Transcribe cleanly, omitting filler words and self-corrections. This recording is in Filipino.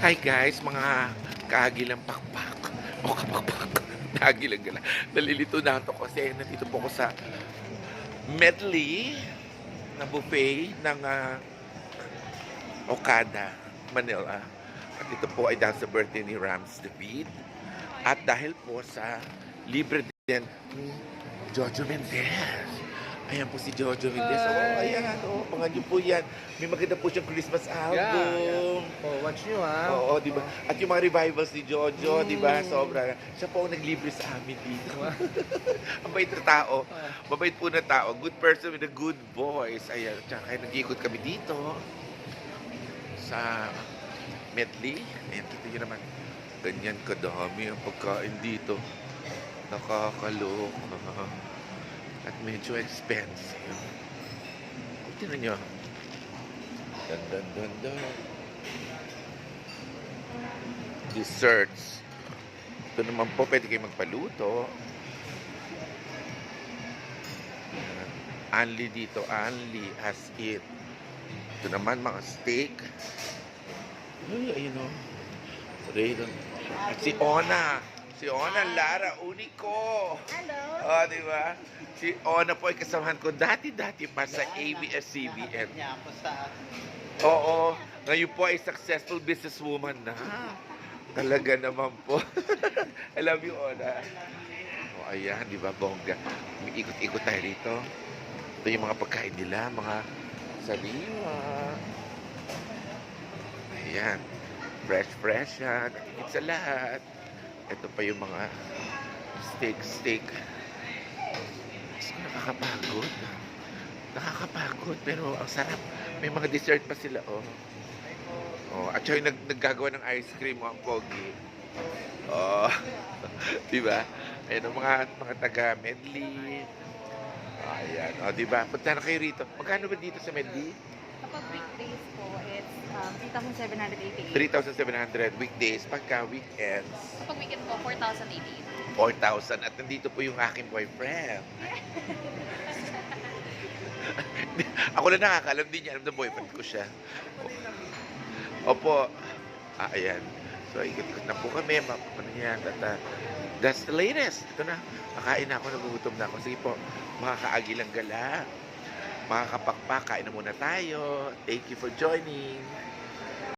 Hi guys, mga kaagilang pakpak o kapakpak, kaagilang gala. Nalilito na ako kasi nandito po ako sa medley na buffet ng Okada, Manila. At ito po ay dahil sa birthday ni Rams David. At dahil po sa libre din ni Jojo Mendez. Ayan po si Jojo Mendez. Oh, ayan. Oh, pangan niyo po yan. May maganda po siyang Christmas album. Oh, watch nyo ha. Oo, di ba? At yung mga revivals ni Jojo, di ba? Sobra. Siya po ang naglibre sa amin dito. Ang bait na tao. Mabait po na tao. Good person with a good voice. Ayan. Tsaka kaya nag-iikot kami dito sa medley. Ayan, kita nyo naman. Ganyan kadami ang pagkain dito. Nakakaloka. At medyo expensive. Tingnan nyo. Dan. Desserts. Ito naman po, pwede kayo magpaluto. Anli dito, anli as it. Ito naman, mga steak. Ay, ayun o. At si Ona Lara Unico. Hello. Oh, di ba? Si Ona po ay kasamahan ko dati-dati pa sa ABS-CBN. Oo. Ngayon po ay successful businesswoman na. Talaga naman po. I love you, Ona. O, ayan, di ba, bongga. Ikot-ikot tayo rito. Ito yung mga pagkain nila, mga sariwa. Ayan. Fresh yan. Higit sa lahat. Ito pa yung mga steak. Nakakapagod. Nakakapagod, pero ang sarap. May mga dessert pa sila, oh. Oh, at siya yung naggagawa ng ice cream, oh, ang pogi. Oh, di ba? Ayan ang mga taga Medley. Ayan, oh, di ba? Punta na kayo rito. Magkano ba dito sa Medley? Kapag weekdays po, it's 3,788. 3,700 weekdays. Pagka weekends, Kapag weekend po, 4,088. 4,000. At nandito po yung aking boyfriend. Ako lang nakakaalam, din niya alam na boyfriend ko siya. Opo. Ayan. So, ikot-ikot na po kami. Ano yan? That's the latest. Ito na. Makain na ako. Nagugutom na ako. Sige po. Mga kaagilang gala. Mga kapakpak. Kain na muna tayo. Thank you for joining.